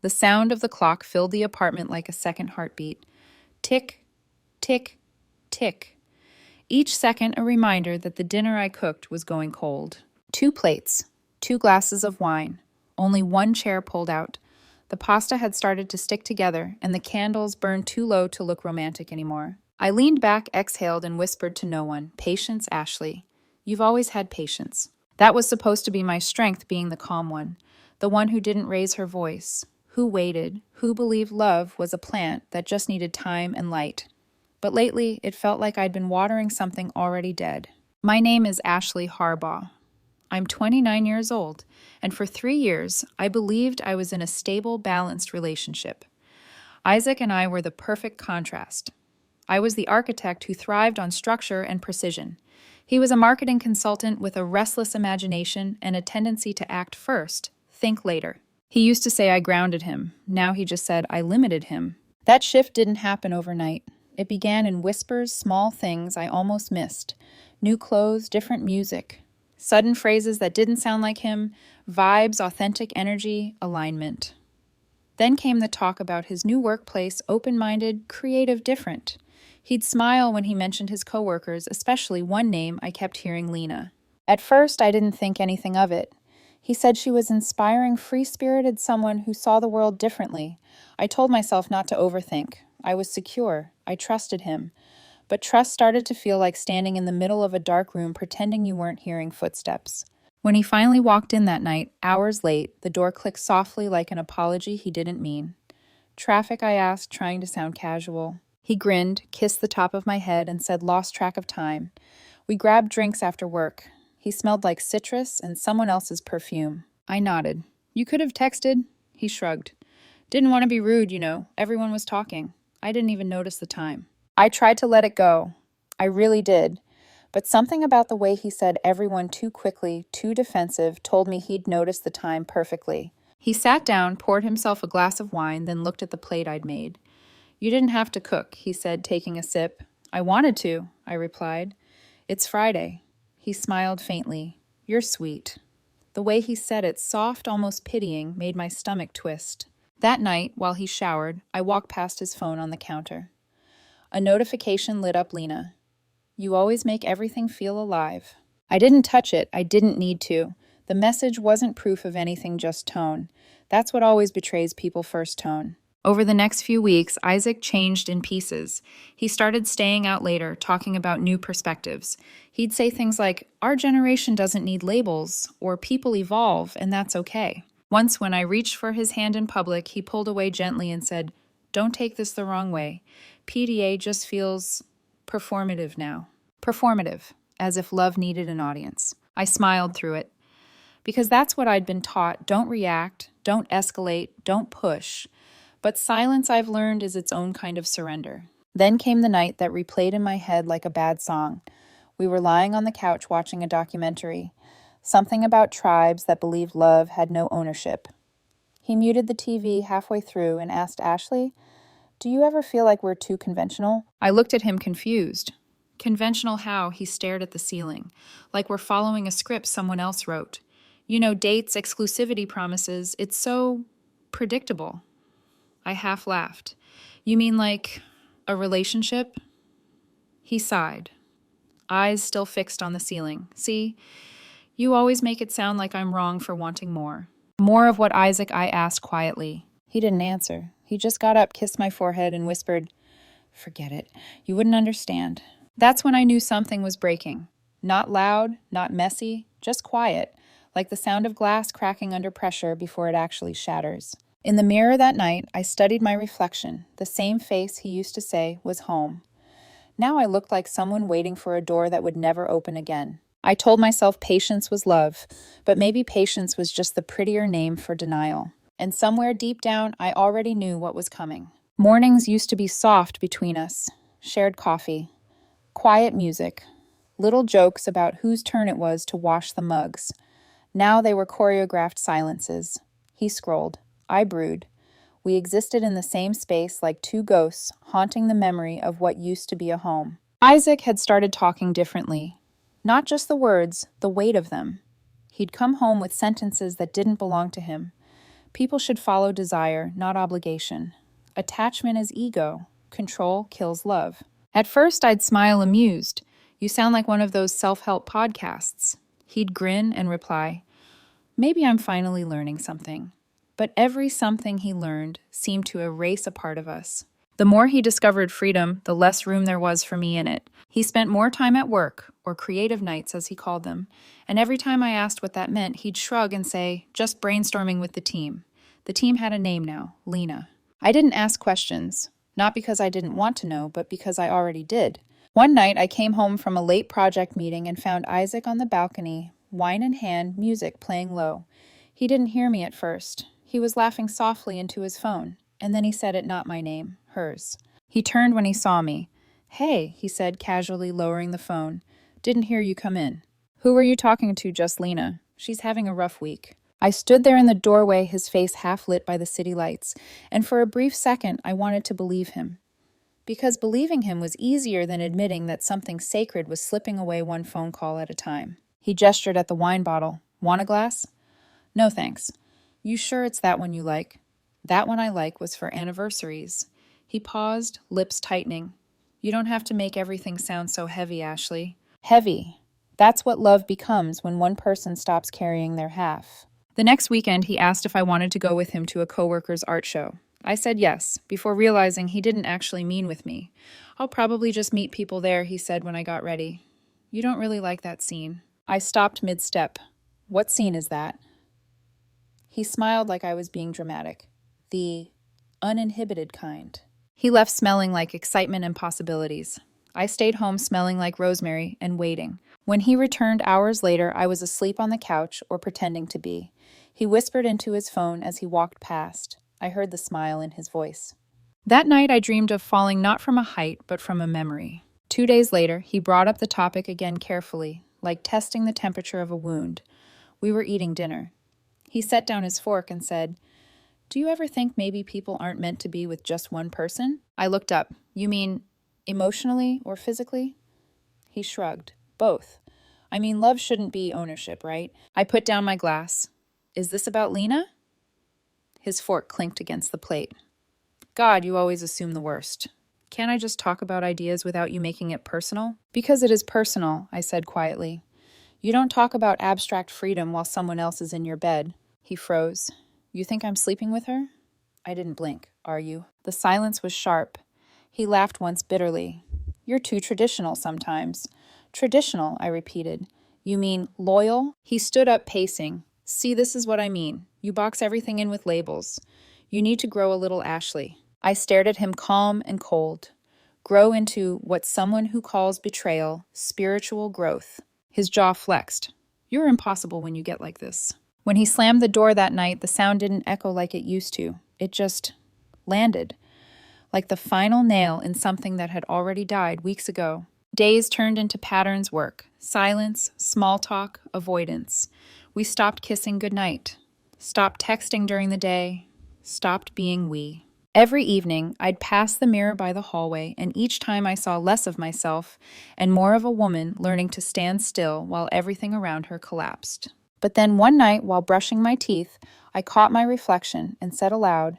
The sound of the clock filled the apartment like a second heartbeat. Tick, tick, tick. Each second a reminder that the dinner I cooked was going cold. 2 plates, 2 glasses of wine, only one chair pulled out. The pasta had started to stick together, and the candles burned too low to look romantic anymore. I leaned back, exhaled, and whispered to no one, "Patience, Ashley. You've always had patience." That was supposed to be my strength, being the calm one, the one who didn't raise her voice, who waited, who believed love was a plant that just needed time and light. But lately, it felt like I'd been watering something already dead. My name is Ashley Harbaugh. I'm 29 years old, and for 3 years, I believed I was in a stable, balanced relationship. Isaac and I were the perfect contrast. I was the architect who thrived on structure and precision. He was a marketing consultant with a restless imagination and a tendency to act first, think later. He used to say I grounded him. Now he just said I limited him. That shift didn't happen overnight. It began in whispers, small things I almost missed. New clothes, different music. Sudden phrases that didn't sound like him, vibes, authentic energy, alignment. Then came the talk about his new workplace, open-minded, creative, different. He'd smile when he mentioned his coworkers, especially one name I kept hearing, Lena. At first, I didn't think anything of it. He said she was inspiring, free-spirited someone who saw the world differently. I told myself not to overthink. I was secure. I trusted him. But trust started to feel like standing in the middle of a dark room pretending you weren't hearing footsteps. When he finally walked in that night, hours late, the door clicked softly like an apology he didn't mean. "Traffic?" I asked, trying to sound casual. He grinned, kissed the top of my head, and said, "Lost track of time." We grabbed drinks after work. He smelled like citrus and someone else's perfume. I nodded. "You could have texted." He shrugged. "Didn't want to be rude, you know. Everyone was talking. I didn't even notice the time." I tried to let it go. I really did. But something about the way he said everyone too quickly, too defensive, told me he'd noticed the time perfectly. He sat down, poured himself a glass of wine, then looked at the plate I'd made. "You didn't have to cook," he said, taking a sip. "I wanted to," I replied. "It's Friday." He smiled faintly. "You're sweet." The way he said it, soft, almost pitying, made my stomach twist. That night, while he showered, I walked past his phone on the counter. A notification lit up. "Lena, you always make everything feel alive." I didn't touch it. I didn't need to. The message wasn't proof of anything, just tone. That's what always betrays people, first tone. Over the next few weeks, Isaac changed in pieces. He started staying out later, talking about new perspectives. He'd say things like, "Our generation doesn't need labels," or "People evolve, and that's okay." Once, when I reached for his hand in public, he pulled away gently and said, "Don't take this the wrong way. PDA just feels performative now." Performative, as if love needed an audience. I smiled through it. Because that's what I'd been taught. Don't react, don't escalate, don't push. But silence, I've learned, is its own kind of surrender. Then came the night that replayed in my head like a bad song. We were lying on the couch watching a documentary. Something about tribes that believed love had no ownership. He muted the TV halfway through and asked, "Ashley, do you ever feel like we're too conventional?" I looked at him confused. "Conventional how?" He stared at the ceiling. "Like we're following a script someone else wrote. You know, dates, exclusivity promises. It's so predictable." I half laughed. "You mean like a relationship?" He sighed, eyes still fixed on the ceiling. "See, you always make it sound like I'm wrong for wanting more." "More of what, Isaac?" I asked quietly. He didn't answer. He just got up, kissed my forehead, and whispered, "Forget it. You wouldn't understand." That's when I knew something was breaking. Not loud, not messy, just quiet, like the sound of glass cracking under pressure before it actually shatters. In the mirror that night, I studied my reflection, the same face he used to say was home. Now I looked like someone waiting for a door that would never open again. I told myself patience was love, but maybe patience was just the prettier name for denial. And somewhere deep down, I already knew what was coming. Mornings used to be soft between us. Shared coffee, quiet music, little jokes about whose turn it was to wash the mugs. Now they were choreographed silences. He scrolled. I brood. We existed in the same space like two ghosts haunting the memory of what used to be a home. Isaac had started talking differently. Not just the words, the weight of them. He'd come home with sentences that didn't belong to him. People should follow desire, not obligation. Attachment is ego. Control kills love. At first, I'd smile amused. You sound like one of those self-help podcasts. He'd grin and reply, maybe I'm finally learning something. But every something he learned seemed to erase a part of us. The more he discovered freedom, the less room there was for me in it. He spent more time at work, or creative nights as he called them, and every time I asked what that meant, he'd shrug and say, just brainstorming with the team. The team had a name now, Lena. I didn't ask questions, not because I didn't want to know, but because I already did. One night, I came home from a late project meeting and found Isaac on the balcony, wine in hand, music playing low. He didn't hear me at first. He was laughing softly into his phone, and then he said it, not my name, hers. He turned when he saw me. Hey, he said, casually lowering the phone. Didn't hear you come in. Who were you talking to, just Lena? She's having a rough week. I stood there in the doorway, his face half lit by the city lights, and for a brief second I wanted to believe him. Because believing him was easier than admitting that something sacred was slipping away one phone call at a time. He gestured at the wine bottle. Want a glass? No, thanks. You sure it's that one you like? That one I like was for anniversaries. He paused, lips tightening. You don't have to make everything sound so heavy, Ashley. Heavy. That's what love becomes when one person stops carrying their half. The next weekend, he asked if I wanted to go with him to a coworker's art show. I said yes, before realizing he didn't actually mean with me. I'll probably just meet people there, he said when I got ready. You don't really like that scene. I stopped mid-step. What scene is that? He smiled like I was being dramatic. The uninhibited kind. He left smelling like excitement and possibilities. I stayed home smelling like rosemary and waiting. When he returned hours later, I was asleep on the couch or pretending to be. He whispered into his phone as he walked past. I heard the smile in his voice. That night, I dreamed of falling not from a height, but from a memory. 2 days later, he brought up the topic again carefully, like testing the temperature of a wound. We were eating dinner. He set down his fork and said, Do you ever think maybe people aren't meant to be with just one person? I looked up. You mean emotionally or physically? He shrugged. Both. I mean, love shouldn't be ownership, right? I put down my glass. Is this about Lena? His fork clinked against the plate. God, you always assume the worst. Can't I just talk about ideas without you making it personal? Because it is personal, I said quietly. You don't talk about abstract freedom while someone else is in your bed. He froze. You think I'm sleeping with her? I didn't blink. Are you? The silence was sharp. He laughed once bitterly. You're too traditional sometimes. Traditional, I repeated. You mean loyal? He stood up, pacing. See, this is what I mean. You box everything in with labels. You need to grow a little, Ashley. I stared at him calm and cold. Grow into what someone who calls betrayal spiritual growth. His jaw flexed. You're impossible when you get like this. When he slammed the door that night, the sound didn't echo like it used to. It just landed, like the final nail in something that had already died weeks ago. Days turned into patterns work. Silence, small talk, avoidance. We stopped kissing goodnight. Stopped texting during the day. Stopped being we. Every evening, I'd pass the mirror by the hallway, and each time I saw less of myself and more of a woman learning to stand still while everything around her collapsed. But then one night, while brushing my teeth, I caught my reflection and said aloud,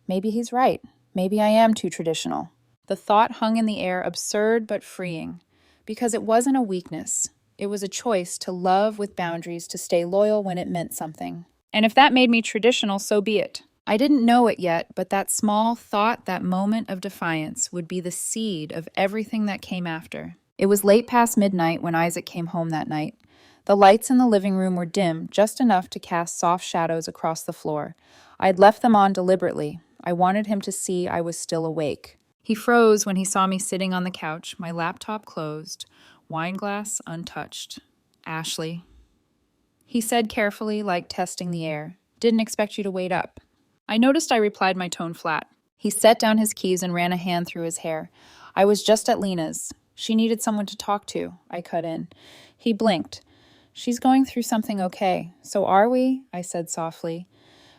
maybe he's right. Maybe I am too traditional. The thought hung in the air, absurd but freeing, because it wasn't a weakness. It was a choice to love with boundaries, to stay loyal when it meant something. And if that made me traditional, so be it. I didn't know it yet, but that small thought, that moment of defiance, would be the seed of everything that came after. It was late past midnight when Isaac came home that night. The lights in the living room were dim, just enough to cast soft shadows across the floor. I'd left them on deliberately. I wanted him to see I was still awake. He froze when he saw me sitting on the couch, my laptop closed, wine glass untouched. Ashley. He said carefully, like testing the air. Didn't expect you to wait up. I noticed I replied my tone flat. He set down his keys and ran a hand through his hair. I was just at Lena's. She needed someone to talk to, I cut in. He blinked. She's going through something okay. So are we? I said softly.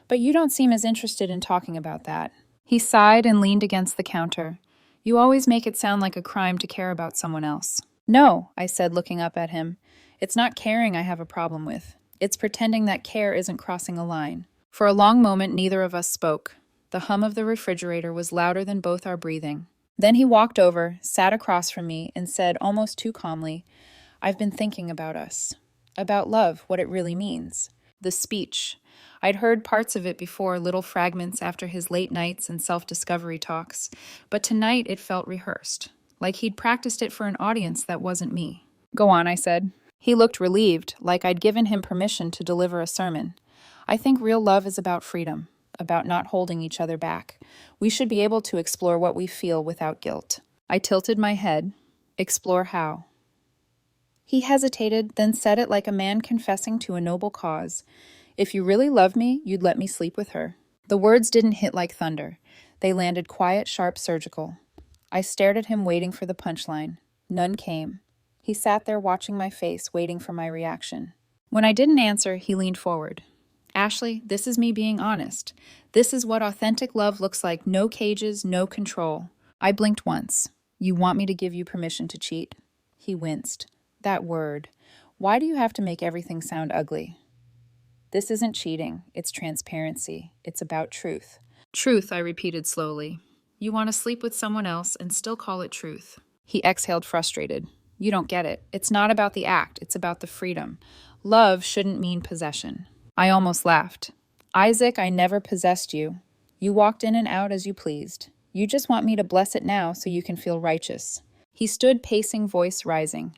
But you don't seem as interested in talking about that. He sighed and leaned against the counter. You always make it sound like a crime to care about someone else. No, I said, looking up at him. It's not caring I have a problem with. It's pretending that care isn't crossing a line. For a long moment, neither of us spoke. The hum of the refrigerator was louder than both our breathing. Then he walked over, sat across from me, and said almost too calmly, "I've been thinking about us. About love, what it really means." The speech. I'd heard parts of it before, little fragments after his late nights and self-discovery talks, but tonight it felt rehearsed, like he'd practiced it for an audience that wasn't me. "Go on," I said. He looked relieved, like I'd given him permission to deliver a sermon. "I think real love is about freedom, about not holding each other back. We should be able to explore what we feel without guilt." I tilted my head. "Explore how?" He hesitated, then said it like a man confessing to a noble cause. "If you really love me, you'd let me sleep with her." The words didn't hit like thunder. They landed quiet, sharp, surgical. I stared at him, waiting for the punchline. None came. He sat there watching my face, waiting for my reaction. When I didn't answer, he leaned forward. "Ashley, this is me being honest. This is what authentic love looks like. No cages, no control." I blinked once. "You want me to give you permission to cheat?" He winced. "That word. Why do you have to make everything sound ugly?" "This isn't cheating. It's transparency. It's about truth." "Truth," I repeated slowly. "You want to sleep with someone else and still call it truth." He exhaled, frustrated. "You don't get it. It's not about the act. It's about the freedom. Love shouldn't mean possession." I almost laughed. "Isaac, I never possessed you. You walked in and out as you pleased. You just want me to bless it now so you can feel righteous." He stood, pacing, voice rising.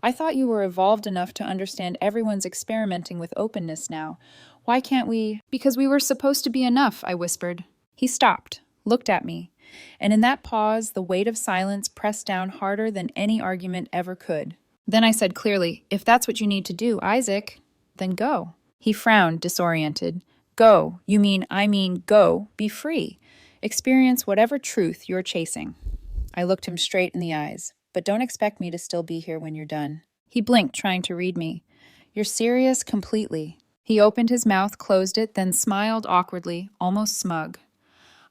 "I thought you were evolved enough to understand everyone's experimenting with openness now. Why can't we—" "Because we were supposed to be enough," I whispered. He stopped, looked at me, and in that pause, the weight of silence pressed down harder than any argument ever could. Then I said clearly, "If that's what you need to do, Isaac, then go." He frowned, disoriented. "Go? You mean, go. Be free. Experience whatever truth you're chasing." I looked him straight in the eyes. "But don't expect me to still be here when you're done." He blinked, trying to read me. "You're serious completely." He opened his mouth, closed it, then smiled awkwardly, almost smug.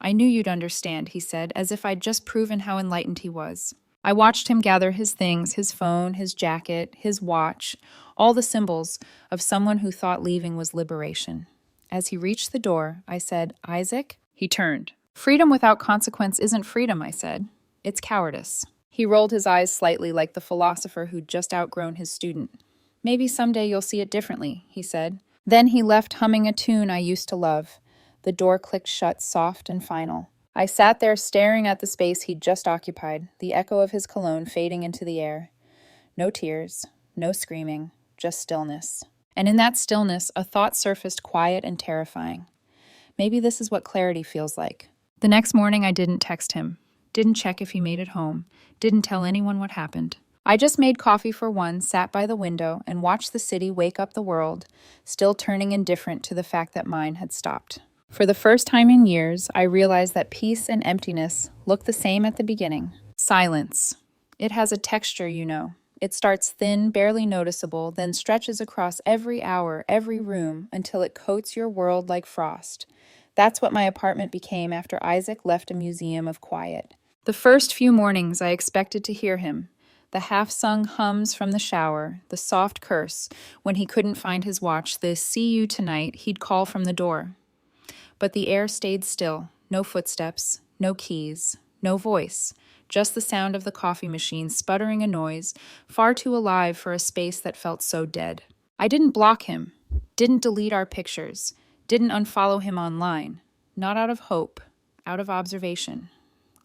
"I knew you'd understand," he said, as if I'd just proven how enlightened he was. I watched him gather his things, his phone, his jacket, his watch, all the symbols of someone who thought leaving was liberation. As he reached the door, I said, "Isaac?" He turned. "Freedom without consequence isn't freedom," I said. "It's cowardice." He rolled his eyes slightly like the philosopher who'd just outgrown his student. "Maybe someday you'll see it differently," he said. Then he left, humming a tune I used to love. The door clicked shut, soft and final. I sat there staring at the space he'd just occupied, the echo of his cologne fading into the air. No tears, no screaming, just stillness. And in that stillness, a thought surfaced, quiet and terrifying. Maybe this is what clarity feels like. The next morning, I didn't text him. Didn't check if he made it home. Didn't tell anyone what happened. I just made coffee for one, sat by the window, and watched the city wake up the world, still turning indifferent to the fact that mine had stopped. For the first time in years, I realized that peace and emptiness look the same at the beginning. Silence. It has a texture, you know. It starts thin, barely noticeable, then stretches across every hour, every room, until it coats your world like frost. That's what my apartment became after Isaac left a museum of quiet. The first few mornings, I expected to hear him. The half-sung hums from the shower, the soft curse when he couldn't find his watch, the "see you tonight" he'd call from the door. But the air stayed still, no footsteps, no keys, no voice, just the sound of the coffee machine sputtering a noise, far too alive for a space that felt so dead. I didn't block him, didn't delete our pictures, didn't unfollow him online, not out of hope, out of observation.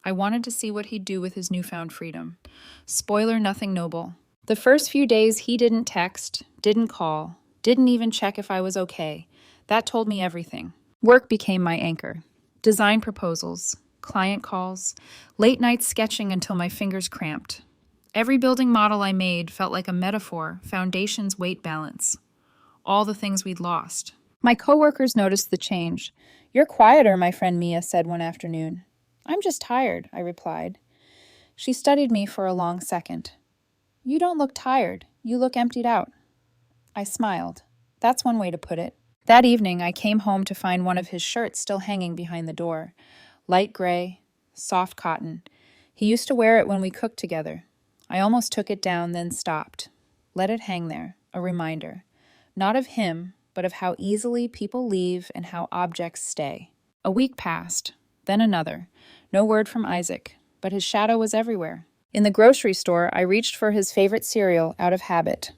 I wanted to see what he'd do with his newfound freedom. Spoiler, nothing noble. The first few days he didn't text, didn't call, didn't even check if I was okay. That told me everything. Work became my anchor. Design proposals, client calls, late night sketching until my fingers cramped. Every building model I made felt like a metaphor, foundation's weight balance. All the things we'd lost. My coworkers noticed the change. "You're quieter," my friend Mia said one afternoon. "I'm just tired," I replied. She studied me for a long second. "You don't look tired. You look emptied out." I smiled. That's one way to put it. That evening, I came home to find one of his shirts still hanging behind the door. Light gray, soft cotton. He used to wear it when we cooked together. I almost took it down, then stopped. Let it hang there, a reminder. Not of him, but of how easily people leave and how objects stay. A week passed, then another. No word from Isaac, but his shadow was everywhere. In the grocery store, I reached for his favorite cereal out of habit.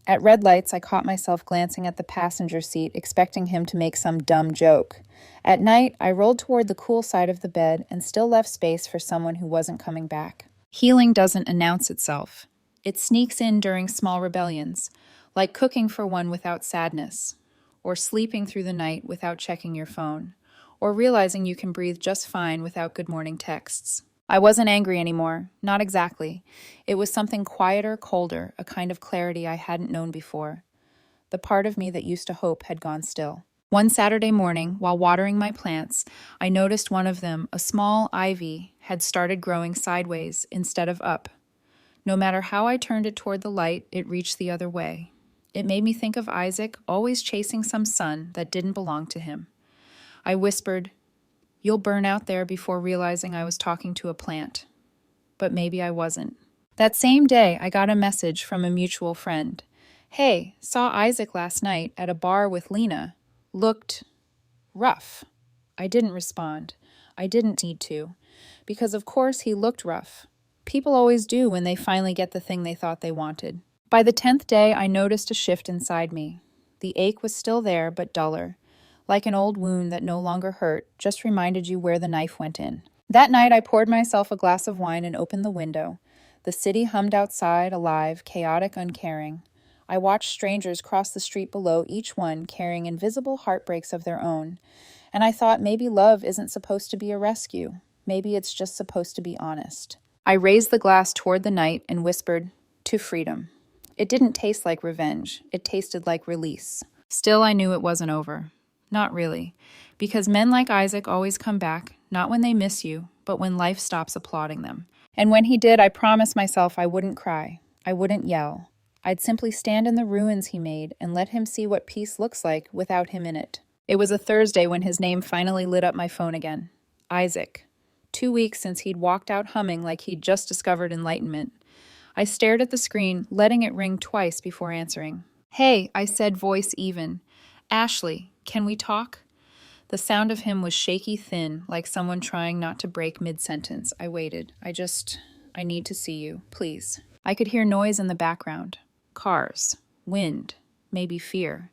At red lights, I caught myself glancing at the passenger seat, expecting him to make some dumb joke. At night, I rolled toward the cool side of the bed and still left space for someone who wasn't coming back. Healing doesn't announce itself. It sneaks in during small rebellions, like cooking for one without sadness, or sleeping through the night without checking your phone, or realizing you can breathe just fine without good morning texts. I wasn't angry anymore, not exactly. It was something quieter, colder, a kind of clarity I hadn't known before. The part of me that used to hope had gone still. One Saturday morning, while watering my plants, I noticed one of them, a small ivy, had started growing sideways instead of up. No matter how I turned it toward the light, it reached the other way. It made me think of Isaac always chasing some sun that didn't belong to him. I whispered, "You'll burn out there," before realizing I was talking to a plant. But maybe I wasn't. That same day, I got a message from a mutual friend. "Hey, saw Isaac last night at a bar with Lena. Looked rough." I didn't respond. I didn't need to. Because of course he looked rough. People always do when they finally get the thing they thought they wanted. By the 10th day, I noticed a shift inside me. The ache was still there, but duller. Like an old wound that no longer hurt, just reminded you where the knife went in. That night, I poured myself a glass of wine and opened the window. The city hummed outside, alive, chaotic, uncaring. I watched strangers cross the street below, each one carrying invisible heartbreaks of their own. And I thought maybe love isn't supposed to be a rescue. Maybe it's just supposed to be honest. I raised the glass toward the night and whispered, "To freedom." It didn't taste like revenge. It tasted like release. Still, I knew it wasn't over. Not really. Because men like Isaac always come back, not when they miss you, but when life stops applauding them. And when he did, I promised myself I wouldn't cry. I wouldn't yell. I'd simply stand in the ruins he made and let him see what peace looks like without him in it. It was a Thursday when his name finally lit up my phone again. Isaac. 2 weeks since he'd walked out humming like he'd just discovered enlightenment. I stared at the screen, letting it ring twice before answering. "Hey," I said, voice even. "Ashley, can we talk?" The sound of him was shaky thin, like someone trying not to break mid-sentence. I waited. I need to see you, please. I could hear noise in the background. Cars, wind, maybe fear.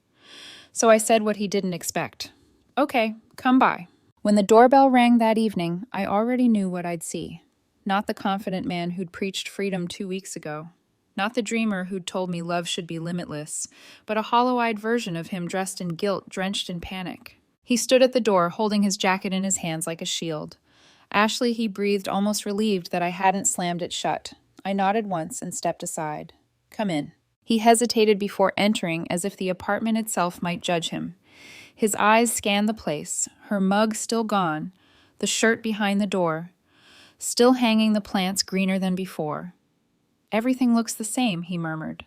So I said what he didn't expect. "Okay, come by." When the doorbell rang that evening, I already knew what I'd see. Not the confident man who'd preached freedom 2 weeks ago. Not the dreamer who'd told me love should be limitless, but a hollow-eyed version of him dressed in guilt, drenched in panic. He stood at the door, holding his jacket in his hands like a shield. "Ashley," he breathed, almost relieved that I hadn't slammed it shut. I nodded once and stepped aside. "Come in." He hesitated before entering, as if the apartment itself might judge him. His eyes scanned the place, her mug still gone, the shirt behind the door, still hanging the plants greener than before. "Everything looks the same," he murmured.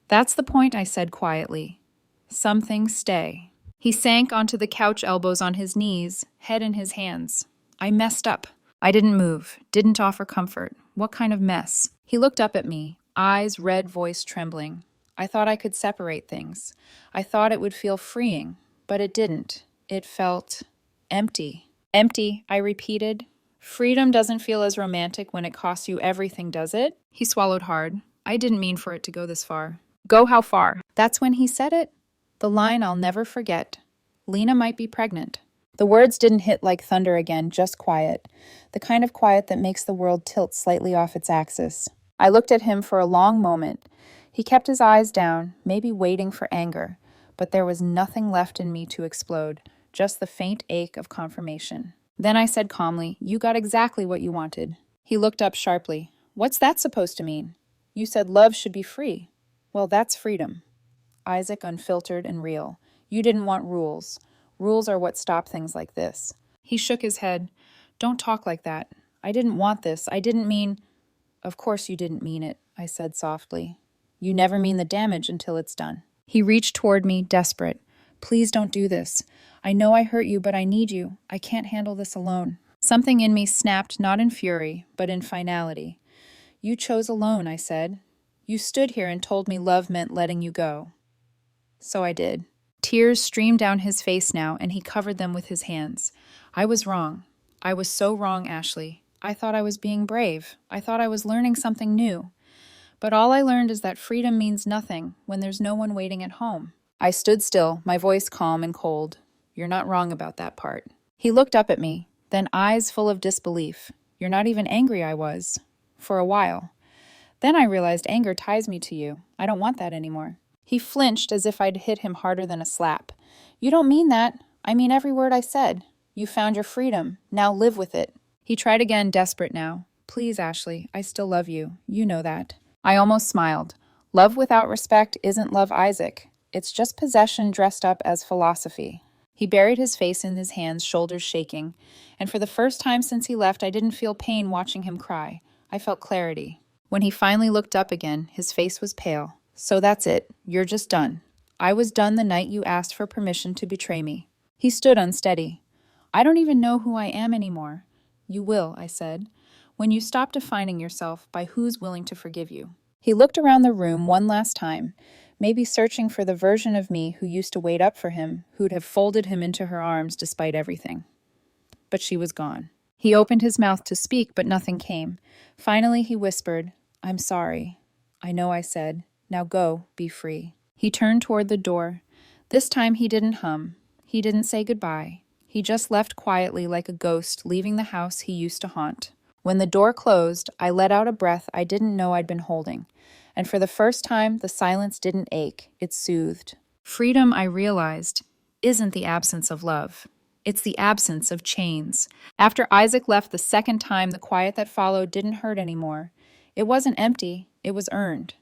"That's the point," I said quietly. "Some things stay." He sank onto the couch, elbows on his knees, head in his hands. I messed up. I didn't move, didn't offer comfort. What kind of mess? He looked up at me, eyes red, voice trembling. I thought I could separate things. I thought it would feel freeing, but it didn't. It felt empty. "Empty," I repeated. "Freedom doesn't feel as romantic when it costs you everything, does it?" He swallowed hard. I didn't mean for it to go this far. "Go how far?" That's when he said it. The line I'll never forget. "Lena might be pregnant." The words didn't hit like thunder again, just quiet. The kind of quiet that makes the world tilt slightly off its axis. I looked at him for a long moment. He kept his eyes down, maybe waiting for anger, but there was nothing left in me to explode, just the faint ache of confirmation. Then I said calmly, "You got exactly what you wanted." He looked up sharply. "What's that supposed to mean?" "You said love should be free." "Well, that's freedom." Isaac, unfiltered and real. "You didn't want rules. Rules are what stop things like this." He shook his head. "Don't talk like that. I didn't want this. I didn't mean—" "Of course you didn't mean it," I said softly. "You never mean the damage until it's done." He reached toward me, desperate. "Please don't do this. I know I hurt you, but I need you. I can't handle this alone." Something in me snapped, not in fury, but in finality. "You chose alone," I said. "You stood here and told me love meant letting you go." So I did. Tears streamed down his face now, and he covered them with his hands. I was wrong. I was so wrong, Ashley. I thought I was being brave. I thought I was learning something new. But all I learned is that freedom means nothing when there's no one waiting at home. I stood still, my voice calm and cold. You're not wrong about that part. He looked up at me, then eyes full of disbelief. You're not even angry, I was. For a while. Then I realized anger ties me to you. I don't want that anymore. He flinched as if I'd hit him harder than a slap. You don't mean that. I mean every word I said. You found your freedom. Now live with it. He tried again, desperate now. Please, Ashley, I still love you. You know that. I almost smiled. Love without respect isn't love, Isaac. It's just possession dressed up as philosophy. He buried his face in his hands, shoulders shaking. And for the first time since he left, I didn't feel pain watching him cry. I felt clarity. When he finally looked up again, his face was pale. So that's it. You're just done. I was done the night you asked for permission to betray me. He stood unsteady. I don't even know who I am anymore. You will, I said, when you stop defining yourself by who's willing to forgive you. He looked around the room one last time, maybe searching for the version of me who used to wait up for him, who'd have folded him into her arms despite everything. But she was gone. He opened his mouth to speak, but nothing came. Finally, he whispered, I'm sorry. I know, I said. Now go, be free. He turned toward the door. This time he didn't hum. He didn't say goodbye. He just left quietly like a ghost, leaving the house he used to haunt. When the door closed, I let out a breath I didn't know I'd been holding. And for the first time, the silence didn't ache. It soothed. Freedom, I realized, isn't the absence of love. It's the absence of chains. After Isaac left the second time, the quiet that followed didn't hurt anymore. It wasn't empty. It was earned.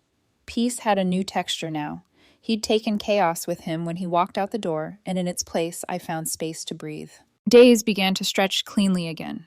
Peace had a new texture now. He'd taken chaos with him when he walked out the door, and in its place, I found space to breathe. Days began to stretch cleanly again.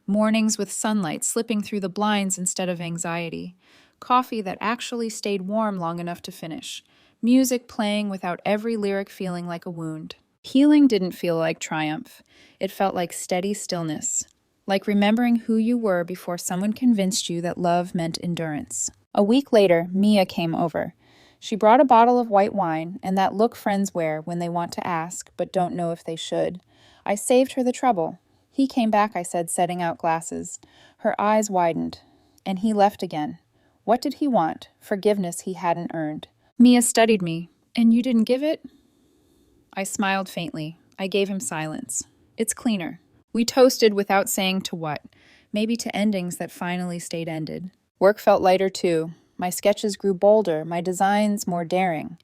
Mornings with sunlight slipping through the blinds instead of anxiety. Coffee that actually stayed warm long enough to finish. Music playing without every lyric feeling like a wound. Healing didn't feel like triumph. It felt like steady stillness. Like remembering who you were before someone convinced you that love meant endurance. A week later, Mia came over. She brought a bottle of white wine, and that look friends wear when they want to ask, but don't know if they should. I saved her the trouble. He came back, I said, setting out glasses. Her eyes widened, and he left again. What did he want? Forgiveness he hadn't earned. Mia studied me. And you didn't give it? I smiled faintly. I gave him silence. It's cleaner. We toasted without saying to what. Maybe to endings that finally stayed ended. Work felt lighter too. My sketches grew bolder, my designs more daring.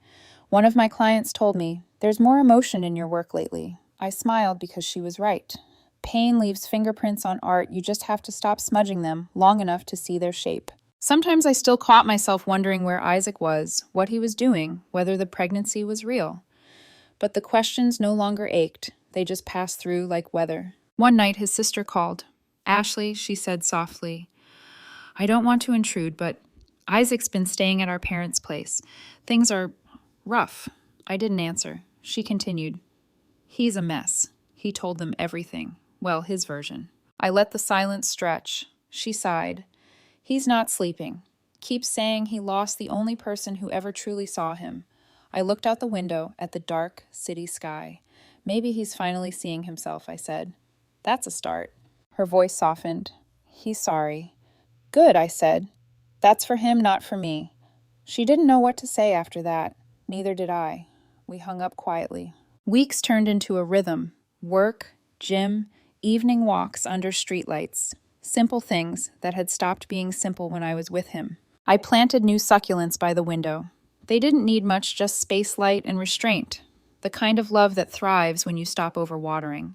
One of my clients told me, there's more emotion in your work lately. I smiled because she was right. Pain leaves fingerprints on art, you just have to stop smudging them long enough to see their shape. Sometimes I still caught myself wondering where Isaac was, what he was doing, whether the pregnancy was real. But the questions no longer ached, they just passed through like weather. One night his sister called. Ashley, she said softly, I don't want to intrude, but Isaac's been staying at our parents' place. Things are rough. I didn't answer. She continued. He's a mess. He told them everything. Well, his version. I let the silence stretch. She sighed. He's not sleeping. Keeps saying he lost the only person who ever truly saw him. I looked out the window at the dark city sky. Maybe he's finally seeing himself, I said. That's a start. Her voice softened. He's sorry. Good, I said. That's for him, not for me. She didn't know what to say after that. Neither did I. We hung up quietly. Weeks turned into a rhythm. Work, gym, evening walks under streetlights. Simple things that had stopped being simple when I was with him. I planted new succulents by the window. They didn't need much, just space, light, and restraint. The kind of love that thrives when you stop overwatering.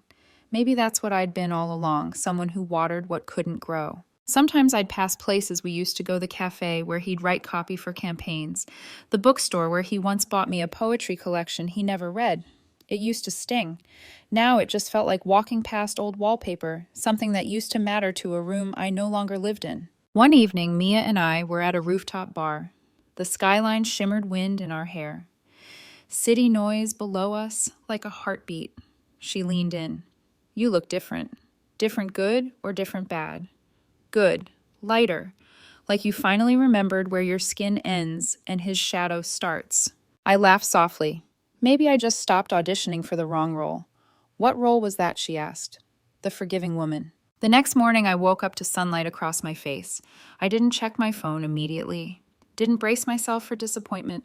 Maybe that's what I'd been all along, someone who watered what couldn't grow. Sometimes I'd pass places we used to go, the cafe where he'd write copy for campaigns, the bookstore where he once bought me a poetry collection he never read. It used to sting. Now it just felt like walking past old wallpaper, something that used to matter to a room I no longer lived in. One evening, Mia and I were at a rooftop bar. The skyline shimmered wind in our hair. City noise below us like a heartbeat. She leaned in. You look different. Different good or different bad? Good. Lighter. Like you finally remembered where your skin ends and his shadow starts. I laughed softly. Maybe I just stopped auditioning for the wrong role. What role was that, she asked. The forgiving woman. The next morning, I woke up to sunlight across my face. I didn't check my phone immediately. Didn't brace myself for disappointment.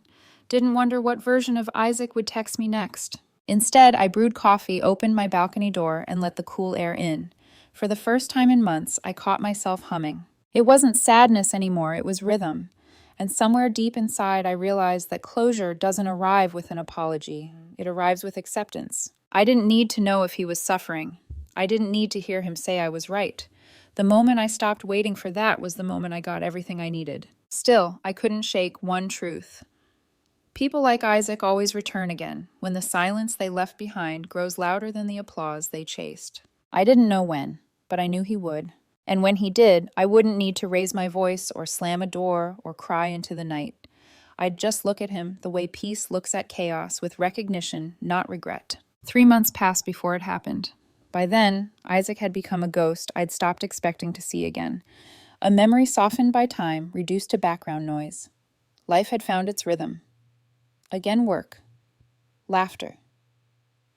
Didn't wonder what version of Isaac would text me next. Instead, I brewed coffee, opened my balcony door, and let the cool air in. For the first time in months, I caught myself humming. It wasn't sadness anymore, it was rhythm. And somewhere deep inside, I realized that closure doesn't arrive with an apology. It arrives with acceptance. I didn't need to know if he was suffering. I didn't need to hear him say I was right. The moment I stopped waiting for that was the moment I got everything I needed. Still, I couldn't shake one truth. People like Isaac always return again, when the silence they left behind grows louder than the applause they chased. I didn't know when, but I knew he would. And when he did, I wouldn't need to raise my voice or slam a door or cry into the night. I'd just look at him the way peace looks at chaos, with recognition, not regret. 3 months passed before it happened. By then, Isaac had become a ghost I'd stopped expecting to see again. A memory softened by time, reduced to background noise. Life had found its rhythm. Again work, laughter,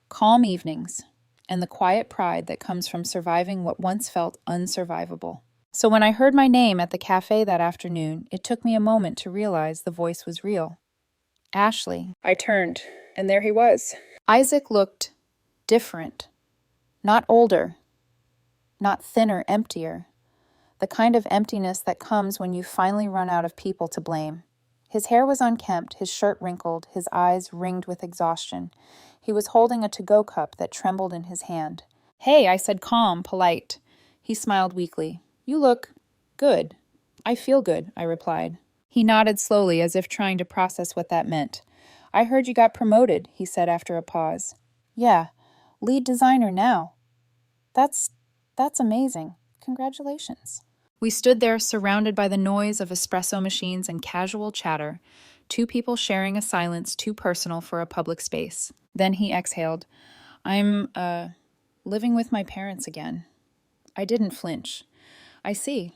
calm evenings, and the quiet pride that comes from surviving what once felt unsurvivable. So when I heard my name at the cafe that afternoon, it took me a moment to realize the voice was real. Ashley. I turned, and there he was. Isaac looked different. Not older, not thinner, emptier. The kind of emptiness that comes when you finally run out of people to blame. His hair was unkempt, his shirt wrinkled, his eyes ringed with exhaustion. He was holding a to-go cup that trembled in his hand. Hey, I said, calm, polite. He smiled weakly. You look good. I feel good, I replied. He nodded slowly, as if trying to process what that meant. I heard you got promoted, he said after a pause. Yeah, lead designer now. That's amazing. Congratulations. We stood there, surrounded by the noise of espresso machines and casual chatter, two people sharing a silence too personal for a public space. Then he exhaled. I'm, living with my parents again. I didn't flinch. I see.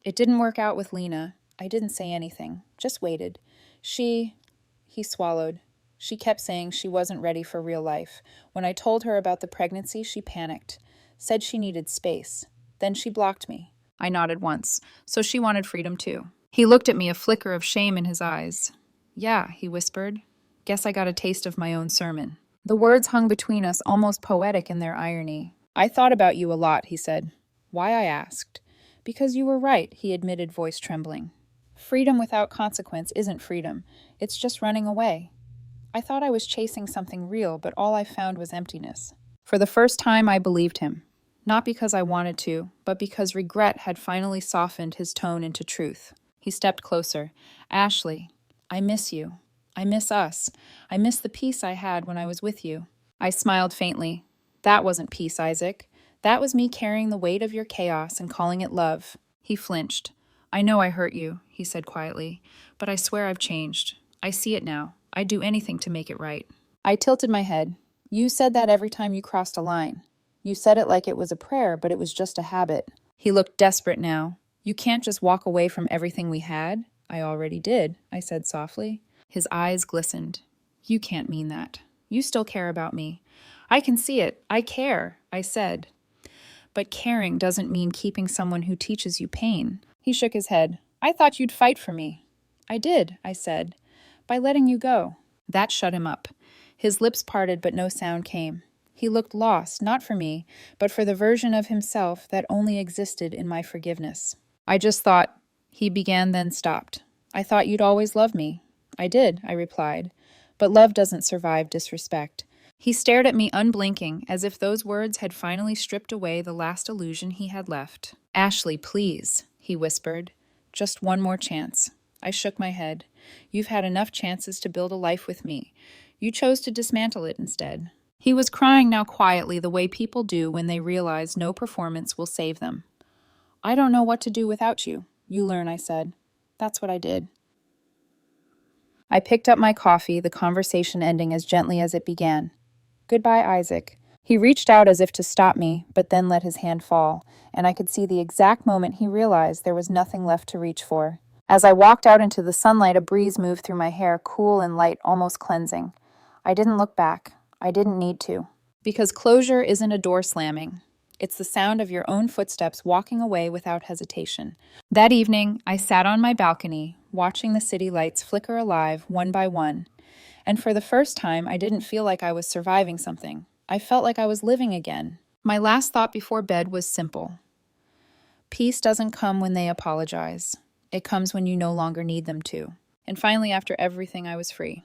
It didn't work out with Lena. I didn't say anything, just waited. He swallowed. She kept saying she wasn't ready for real life. When I told her about the pregnancy, she panicked, said she needed space. Then she blocked me. I nodded once, so she wanted freedom too. He looked at me, a flicker of shame in his eyes. Yeah, he whispered. Guess I got a taste of my own sermon. The words hung between us, almost poetic in their irony. I thought about you a lot, he said. Why, I asked. Because you were right, he admitted, voice trembling. Freedom without consequence isn't freedom. It's just running away. I thought I was chasing something real, but all I found was emptiness. For the first time, I believed him. Not because I wanted to, but because regret had finally softened his tone into truth. He stepped closer. Ashley, I miss you. I miss us. I miss the peace I had when I was with you. I smiled faintly. That wasn't peace, Isaac. That was me carrying the weight of your chaos and calling it love. He flinched. I know I hurt you, he said quietly, but I swear I've changed. I see it now. I'd do anything to make it right. I tilted my head. You said that every time you crossed a line. You said it like it was a prayer, but it was just a habit. He looked desperate now. You can't just walk away from everything we had. I already did, I said softly. His eyes glistened. You can't mean that. You still care about me. I can see it. I care, I said. But caring doesn't mean keeping someone who teaches you pain. He shook his head. I thought you'd fight for me. I did, I said, by letting you go. That shut him up. His lips parted, but no sound came. He looked lost, not for me, but for the version of himself that only existed in my forgiveness. I just thought, he began, then stopped. I thought you'd always love me. I did, I replied, but love doesn't survive disrespect. He stared at me unblinking, as if those words had finally stripped away the last illusion he had left. Ashley, please, he whispered. Just one more chance. I shook my head. You've had enough chances to build a life with me. You chose to dismantle it instead. He was crying now quietly, the way people do when they realize no performance will save them. I don't know what to do without you. You learn, I said. That's what I did. I picked up my coffee, the conversation ending as gently as it began. Goodbye, Isaac. He reached out as if to stop me, but then let his hand fall, and I could see the exact moment he realized there was nothing left to reach for. As I walked out into the sunlight, a breeze moved through my hair, cool and light, almost cleansing. I didn't look back. I didn't need to. Because closure isn't a door slamming. It's the sound of your own footsteps walking away without hesitation. That evening, I sat on my balcony, watching the city lights flicker alive one by one. And for the first time, I didn't feel like I was surviving something. I felt like I was living again. My last thought before bed was simple. Peace doesn't come when they apologize. It comes when you no longer need them to. And finally, after everything, I was free.